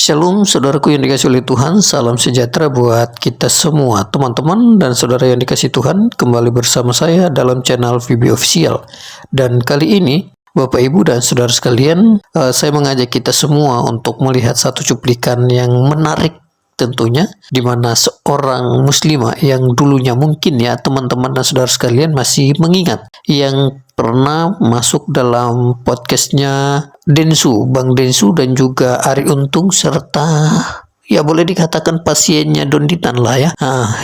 Shalom saudaraku yang dikasih oleh Tuhan, salam sejahtera buat kita semua teman-teman dan saudara yang dikasih Tuhan. Kembali bersama saya dalam channel VB Official. Dan kali ini Bapak Ibu dan saudara sekalian, saya mengajak kita semua untuk melihat satu cuplikan yang menarik tentunya, di mana seorang muslimah yang dulunya mungkin ya teman-teman dan saudara sekalian masih mengingat, yang pernah masuk dalam podcastnya Densu, Bang Densu dan juga Ari Untung, serta ya boleh dikatakan pasiennya Donditan lah ya,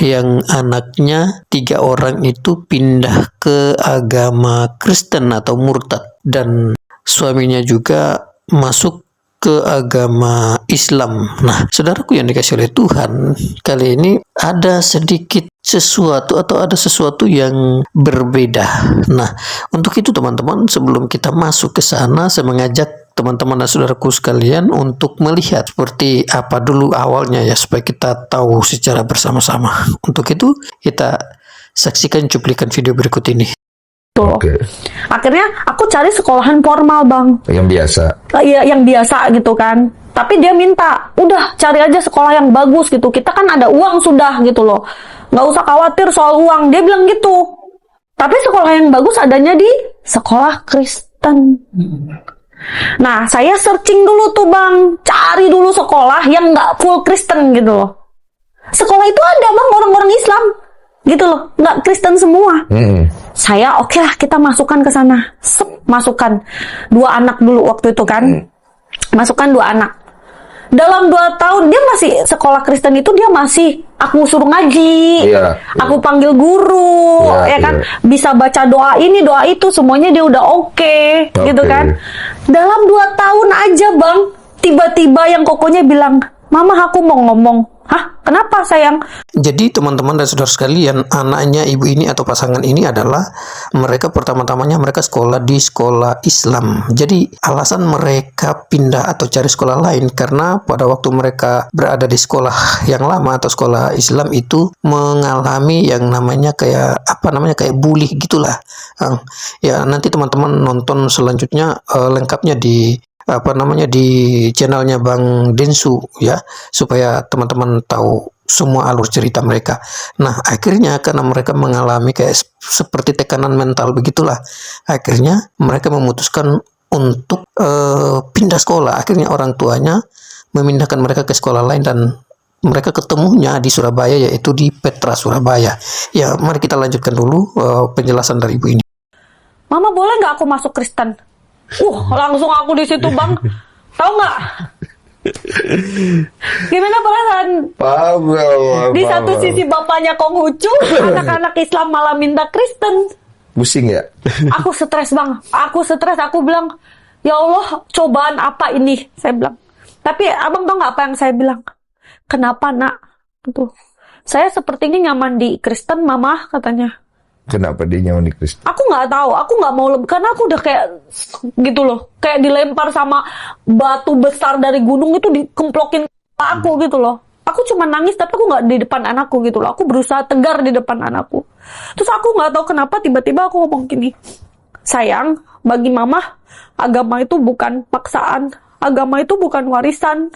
yang anaknya 3 orang itu pindah ke agama Kristen atau murtad, dan suaminya juga masuk ke agama Islam. Nah, saudaraku yang dikasih oleh Tuhan, kali ini ada sedikit sesuatu atau ada sesuatu yang berbeda. Nah, untuk itu teman-teman, sebelum kita masuk ke sana, saya mengajak teman-teman dan saudaraku sekalian untuk melihat seperti apa dulu awalnya ya, supaya kita tahu secara bersama-sama. Untuk itu, kita saksikan cuplikan video berikut ini. Oke. Akhirnya aku cari sekolahan formal, Bang. Yang biasa. Iya, yang biasa gitu kan. Tapi dia minta, udah cari aja sekolah yang bagus gitu. Kita kan ada uang sudah gitu loh. Nggak usah khawatir soal uang. Dia bilang gitu. Tapi sekolah yang bagus adanya di sekolah Kristen. Nah, saya searching dulu tuh, Bang. Cari dulu sekolah yang nggak full Kristen gitu loh. Sekolah itu ada, Bang, orang-orang Islam. Gitu loh, nggak Kristen semua. Saya oke lah, kita masukkan ke sana. Masukkan 2 anak dulu waktu itu kan. Masukkan 2 anak. Dalam 2 tahun dia masih sekolah Kristen itu, dia masih aku suruh ngaji, aku panggil guru, ya kan, bisa baca doa ini doa itu, semuanya dia udah oke, gitu kan. Dalam 2 tahun aja, Bang, tiba-tiba yang kokonya bilang, "Mama, aku mau ngomong." Hah? Kenapa sayang? Jadi teman-teman dan saudara sekalian, anaknya ibu ini atau pasangan ini adalah mereka pertama-tamanya mereka sekolah di sekolah Islam. Jadi alasan mereka pindah atau cari sekolah lain karena pada waktu mereka berada di sekolah yang lama atau sekolah Islam itu mengalami yang namanya kayak bully gitulah. Ya nanti teman-teman nonton selanjutnya lengkapnya di di channelnya Bang Densu ya, supaya teman-teman tahu semua alur cerita mereka. Nah, akhirnya karena mereka mengalami kayak seperti tekanan mental begitulah, akhirnya mereka memutuskan untuk pindah sekolah. Akhirnya orang tuanya memindahkan mereka ke sekolah lain dan mereka ketemunya di Surabaya, yaitu di Petra Surabaya. Ya, mari kita lanjutkan dulu penjelasan dari ibu ini. Mama, boleh nggak aku masuk Kristen? Langsung aku di situ, Bang. Tahu nggak? Gimana perasaan? Di satu sisi bapaknya Konghucu, anak-anak Islam malah minta Kristen. Pusing ya? Aku stres, Bang. Aku bilang, ya Allah, cobaan apa ini? Saya bilang. Tapi abang tahu nggak apa yang saya bilang? Kenapa, Nak? Tuh. Saya sepertinya nyaman di Kristen, Mama, katanya. Kenapa dia nyaman di Kristen? Aku nggak tahu, aku nggak mau, karena aku udah kayak gitu loh, kayak dilempar sama batu besar dari gunung itu, dikemplokin aku gitu loh. Aku cuma nangis, tapi aku nggak di depan anakku gitu loh. Aku berusaha tegar di depan anakku. Terus aku nggak tahu kenapa tiba-tiba aku ngomong gini, sayang, bagi mama agama itu bukan paksaan, agama itu bukan warisan.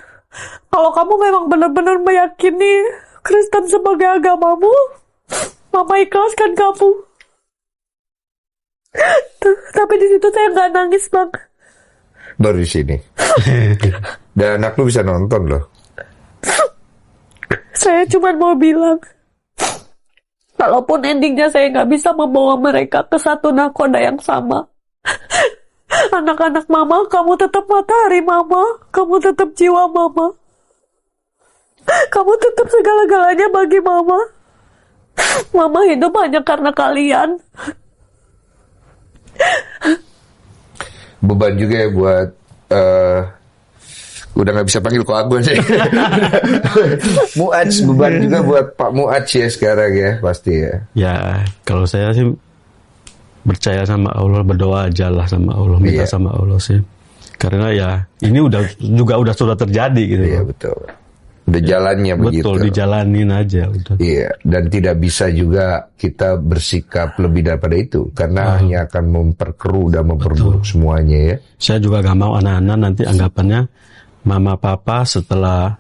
Kalau kamu memang benar-benar meyakini Kristen sebagai agamamu, Mama ikhlaskan kamu. Tapi di situ saya nggak nangis, Bang. Baru di sini. Dan anak lu bisa nonton loh. Saya cuma mau bilang, kalaupun endingnya saya nggak bisa membawa mereka ke satu nakoda yang sama, anak-anak Mama, kamu tetap matahari Mama, kamu tetap jiwa Mama, kamu tetap segala-galanya bagi Mama. Mama hidup hanya karena kalian. Beban juga ya buat udah nggak bisa panggil kok Agun sih. Muaj, beban juga buat Pak Muaj ya sekarang ya, pasti ya. Ya, kalau saya sih percaya sama Allah, berdoa aja lah sama Allah, minta sama Allah sih. Karena ya ini sudah terjadi gitu. Iya, betul. Udah jalannya begitu. Betul, dijalanin aja udah. Iya, dan tidak bisa juga kita bersikap lebih daripada itu karena hanya akan memperkeruh dan memperburuk semuanya ya. Saya juga gak mau anak-anak nanti anggapannya mama papa setelah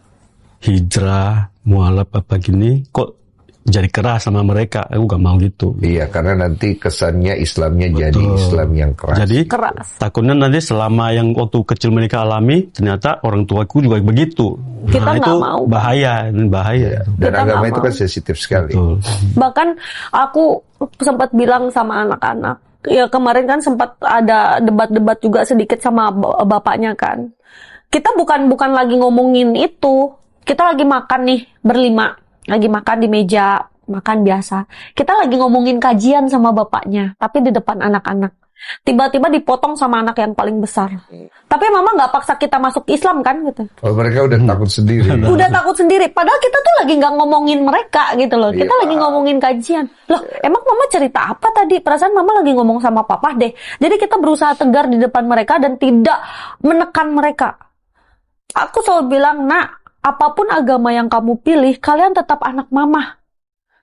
hijrah, mualaf apa gini, kok jadi keras sama mereka. Aku gak mau gitu. Iya, karena nanti kesannya Islamnya jadi Betul. Islam yang keras. Jadi Keras. takutnya nanti selama yang waktu kecil mereka alami, ternyata orang tuaku juga begitu. Kita nggak itu mau. bahaya. Dan Kita agama nggak itu mau. kan sensitif sekali. Betul. Bahkan aku sempat bilang sama anak-anak, ya kemarin kan sempat ada debat-debat juga sedikit sama bapaknya kan. Kita bukan lagi ngomongin itu. Kita lagi makan nih berlima, lagi makan di meja makan biasa. Kita lagi ngomongin kajian sama bapaknya, tapi di depan anak-anak. Tiba-tiba dipotong sama anak yang paling besar. Tapi mama nggak paksa kita masuk Islam kan gitu. Oh, mereka udah takut sendiri. Udah takut sendiri. Padahal kita tuh lagi nggak ngomongin mereka gitu loh. Kita Iya. lagi ngomongin kajian. Loh, emang mama cerita apa tadi? Perasaan mama lagi ngomong sama papa deh. Jadi kita berusaha tegar di depan mereka dan tidak menekan mereka. Aku selalu bilang, nak, apapun agama yang kamu pilih, kalian tetap anak mama.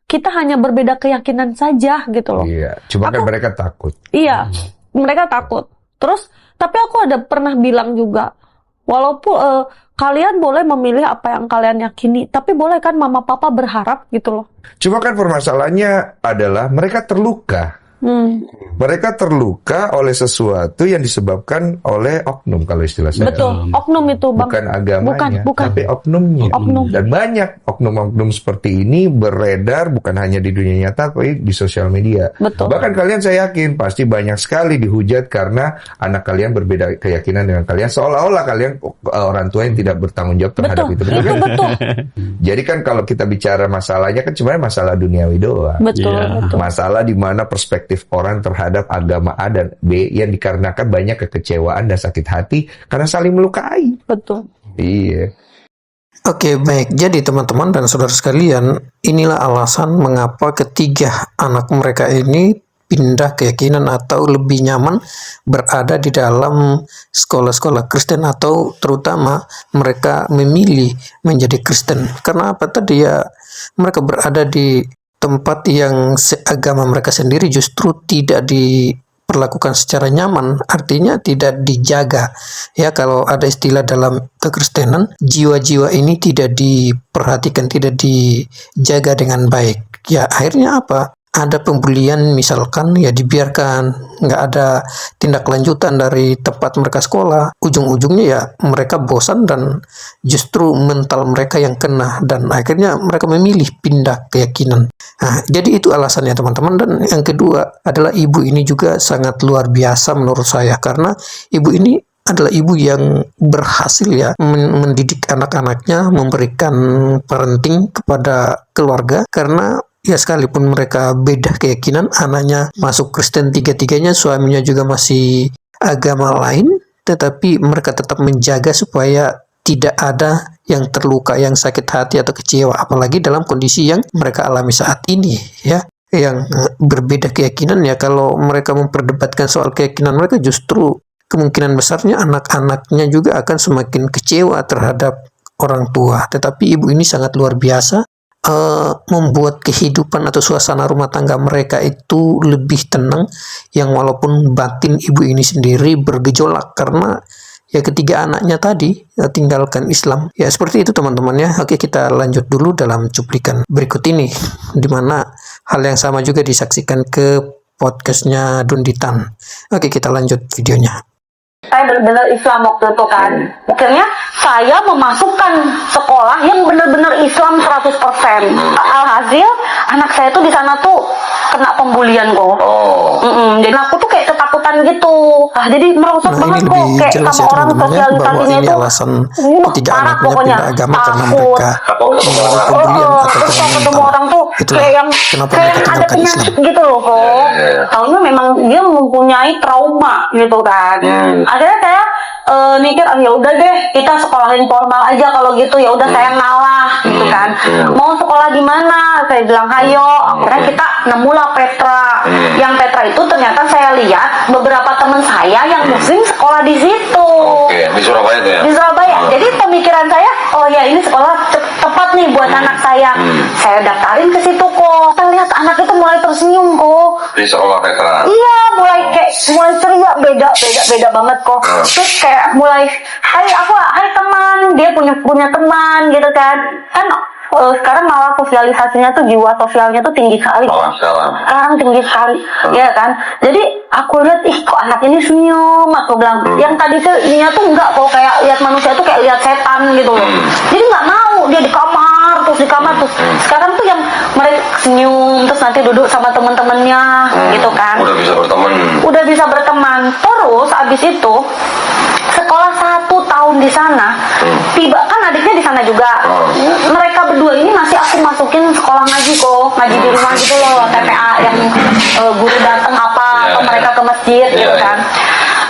Kita hanya berbeda keyakinan saja gitu loh. Iya, cuma kan Aku- mereka takut. Iya, mereka takut. Terus, tapi aku ada pernah bilang juga, walaupun kalian boleh memilih apa yang kalian yakini, tapi boleh kan mama papa berharap gitu loh. Cuma kan permasalahannya adalah mereka terluka. Mereka terluka oleh sesuatu yang disebabkan oleh oknum, kalau istilah saya. Betul, oknum itu bang. Bukan agamanya, Bukan. tapi oknumnya. Oknum. Dan banyak oknum-oknum seperti ini beredar bukan hanya di dunia nyata, tapi di sosial media. Betul. Bahkan kalian saya yakin pasti banyak sekali dihujat karena anak kalian berbeda keyakinan dengan kalian, seolah-olah kalian orang tua yang tidak bertanggung jawab terhadap Betul, itu. itu kan? betul. Jadi kan kalau kita bicara masalahnya kan cuma masalah duniawi doang. Betul, Iya. betul. Masalah di mana perspektif orang terhadap agama A dan B yang dikarenakan banyak kekecewaan dan sakit hati karena saling melukai. Betul. Iya. Oke, baik. Jadi teman-teman dan saudara sekalian, inilah alasan mengapa ketiga anak mereka ini pindah keyakinan atau lebih nyaman berada di dalam sekolah-sekolah Kristen atau terutama mereka memilih menjadi Kristen. Karena apa tadi ya? Mereka berada di tempat yang agama mereka sendiri justru tidak diperlakukan secara nyaman, artinya tidak dijaga. Ya, kalau ada istilah dalam kekristenan, jiwa-jiwa ini tidak diperhatikan, tidak dijaga dengan baik. Ya, akhirnya apa? Ada pembulian misalkan, ya dibiarkan, nggak ada tindak lanjutan dari tempat mereka sekolah. Ujung-ujungnya ya mereka bosan dan justru mental mereka yang kena dan akhirnya mereka memilih pindah keyakinan. Nah, jadi itu alasannya teman-teman. Dan yang kedua adalah ibu ini juga sangat luar biasa menurut saya karena ibu ini adalah ibu yang berhasil ya mendidik anak-anaknya, memberikan parenting kepada keluarga karena ya sekalipun mereka beda keyakinan, anaknya masuk Kristen tiga-tiganya, suaminya juga masih agama lain, tetapi mereka tetap menjaga supaya tidak ada yang terluka, yang sakit hati atau kecewa, apalagi dalam kondisi yang mereka alami saat ini ya. Yang berbeda keyakinan ya, kalau mereka memperdebatkan soal keyakinan mereka, justru kemungkinan besarnya anak-anaknya juga akan semakin kecewa terhadap orang tua. Tetapi ibu ini sangat luar biasa, membuat kehidupan atau suasana rumah tangga mereka itu lebih tenang, yang walaupun batin ibu ini sendiri bergejolak karena ya ketiga anaknya tadi tinggalkan Islam. Ya seperti itu teman-teman ya. Oke, kita lanjut dulu dalam cuplikan berikut ini, di mana hal yang sama juga disaksikan ke podcastnya Dunditan. Oke, kita lanjut videonya. Saya benar-benar Islam waktu itu kan. Akhirnya saya memasukkan sekolah yang benar-benar Islam 100%. Alhasil anak saya tuh di sana tuh kena pembulian kok. Jadi aku tuh kayak ketakutan gitu. Jadi merosak Nah, banget ini kok lebih kayak jelas sama ya orang teman-teman ya, bahwa sosialisasinya ini itu. alasan ketiga Parah anaknya pokoknya. pindah agama karena Takut. mereka mengalami pembulian atau Terus kalau ketemu mental. orang tuh Itulah kayak yang kenapa kayak mereka yang ada tinggalkan penyakit Islam. gitu loh kok. Taunya memang dia mempunyai trauma gitu kan. Akhirnya saya mikir, ya udah deh kita sekolahin formal aja kalau gitu, ya udah saya ngalah gitu kan. Mau sekolah di mana? Saya bilang hayo. Akhirnya kita nemulah Petra. Yang Petra itu ternyata saya lihat beberapa teman saya yang muslim sekolah di situ. Oke, di Surabaya tuh ya? Di Surabaya. Jadi pemikiran saya, oh ya ini sekolah tepat nih buat anak saya. Saya daftarin ke situ kok. Saya lihat anak itu mulai tersenyum kok. Di sekolah veteran. Iya, mulai ceria, beda banget kok. Terus kayak mulai, hai teman, dia punya teman gitu kan. Kan sekarang malah sosialisasinya tuh, jiwa sosialnya tuh tinggi sekali. Sekarang tinggi sekali, ya kan. Jadi aku lihat, kok anak ini senyum. Aku bilang, yang tadi tuh ininya tuh enggak kok, kayak lihat manusia tuh kayak lihat setan gitu loh. Jadi nggak mau dia di kamar terus sekarang tuh yang mereka senyum terus nanti duduk sama teman-temannya gitu kan. Udah bisa berteman. Terus abis itu sekolah 1 tahun di sana, tiba kan adiknya di sana juga. Mereka berdua ini masih aku masukin sekolah ngaji kok, ngaji di rumah gitu loh, TPA yang guru datang atau mereka ke masjid gitu kan.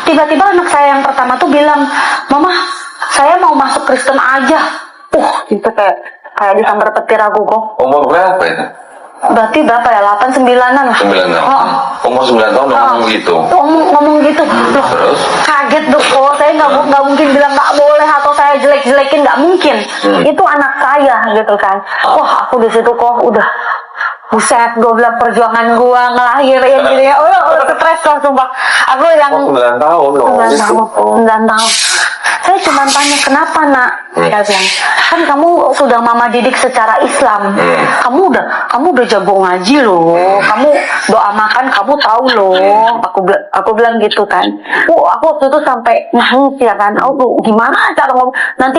Tiba-tiba anak saya yang pertama tuh bilang, "Mama, saya mau masuk Kristen aja." Itu kayak disambar petir aku kok. Umur berapa itu? Berarti berapa ya? 8-9an lah. 9 tahun. Umur 9 tahun ngomong gitu. Ngomong gitu. Loh, terus? Kaget dong kok. Saya nggak mungkin bilang nggak boleh atau saya jelek-jelekin, nggak mungkin. Itu anak saya gitu kan. Wah, aku di situ kok udah buset, gue bilang perjuangan gue ngelahirin gitu ya. Stres loh sumpah. Aku yang 9 tahun loh. 9 tahun. Saya cuma tanya, kenapa nak? Dia bilang, kan kamu sudah mama didik secara Islam. Kamu udah jago ngaji loh. Kamu doa makan kamu tahu loh. Aku bilang gitu kan. Aku waktu itu sampai nangis ya kan. Aku gimana cara ngomong? Nanti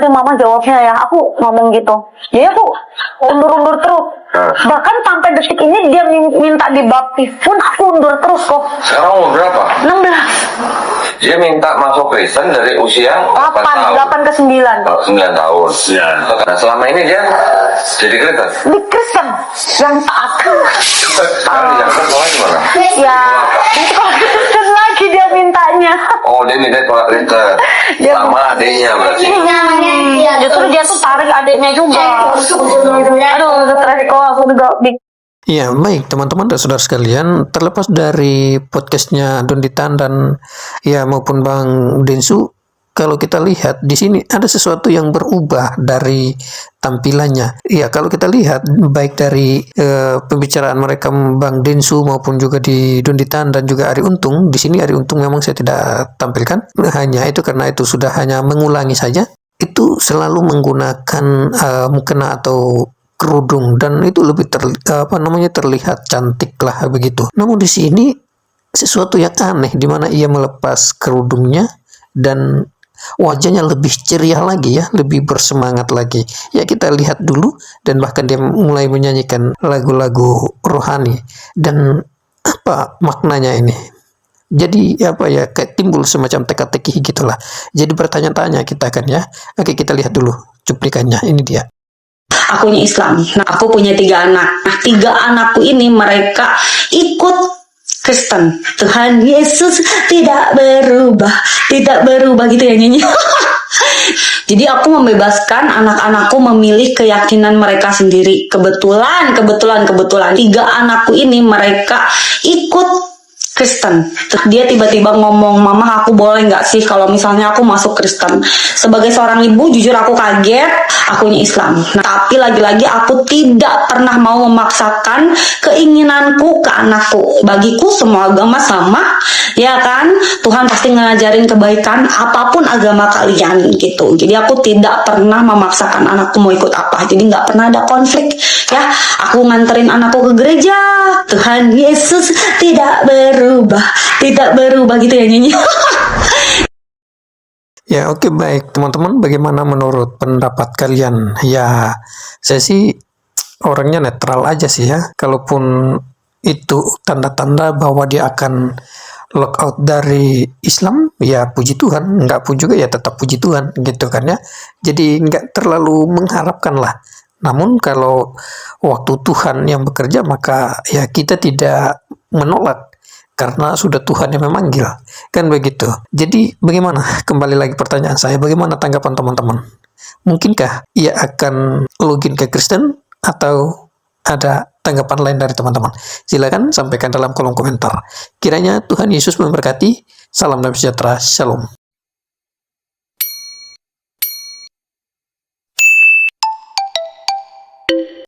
mama jawabnya ya. Aku ngomong gitu. Jadi aku undur terus. Bahkan sampai detik ini dia minta dibaptis pun aku undur terus kok. Sekarang umur berapa? 16. Dia minta masuk Kristen dari usia 8 tahun. 8 ke 9. 9 tahun. Nah, selama ini dia jadi Kristen. Di Kristen yang taat. Sekarang di Jakarta sekolah di mana? Ya, itu kalau Kristen lagi dia mintanya. Oh, dia minta sekolah Kristen. Sama adiknya berarti. Justru dia tuh tarik adiknya juga. Aduh, stres kok aku juga Ya, baik teman-teman dan saudara sekalian, terlepas dari podcastnya Donditan dan ya maupun Bang Densu, kalau kita lihat di sini ada sesuatu yang berubah dari tampilannya. Ya, kalau kita lihat baik dari pembicaraan mereka Bang Densu maupun juga di Donditan dan juga Ari Untung, di sini Ari Untung memang saya tidak tampilkan, hanya itu karena itu sudah hanya mengulangi saja. Itu selalu menggunakan mukena atau kerudung dan itu lebih terlihat cantik lah begitu. Namun di sini sesuatu yang aneh di mana ia melepas kerudungnya dan wajahnya lebih ceria lagi ya, lebih bersemangat lagi. Ya kita lihat dulu dan bahkan dia mulai menyanyikan lagu-lagu rohani dan apa maknanya ini? Jadi apa ya, kayak timbul semacam teka-teki gitulah. Jadi bertanya-tanya kita kan ya. Oke, kita lihat dulu cuplikannya. Ini dia. Akunya Islam. Nah, aku punya 3 anak. Nah, 3 anakku ini mereka ikut Kristen. Tuhan Yesus tidak berubah gitu ya nyanyi. Jadi aku membebaskan anak-anakku memilih keyakinan mereka sendiri. Kebetulan 3 anakku ini mereka ikut Kristen. Dia tiba-tiba ngomong, "Mama, aku boleh nggak sih kalau misalnya aku masuk Kristen?" Sebagai seorang ibu, jujur aku kaget, akunya Islam. Nah, tapi lagi-lagi aku tidak pernah mau memaksakan keinginanku ke anakku. Bagiku semua agama sama, ya kan? Tuhan pasti ngajarin kebaikan apapun agama kalian gitu. Jadi aku tidak pernah memaksakan anakku mau ikut apa. Jadi nggak pernah ada konflik. Ya, aku nganterin anakku ke gereja. Tuhan Yesus tidak berubah gitu ya nyanyi. Ya oke, baik teman-teman, bagaimana menurut pendapat kalian? Ya saya sih orangnya netral aja sih ya. Kalaupun itu tanda-tanda bahwa dia akan lockout dari Islam, ya puji Tuhan. Enggak pun juga ya tetap puji Tuhan gitu kan ya. Jadi enggak terlalu mengharapkan lah. Namun kalau waktu Tuhan yang bekerja, maka ya kita tidak menolak karena sudah Tuhan yang memanggil, kan begitu. Jadi bagaimana, kembali lagi pertanyaan saya, bagaimana tanggapan teman-teman? Mungkinkah ia akan login ke Kristen atau ada tanggapan lain dari teman-teman? Silakan sampaikan dalam kolom komentar. Kiranya Tuhan Yesus memberkati. Salam damai sejahtera. Shalom.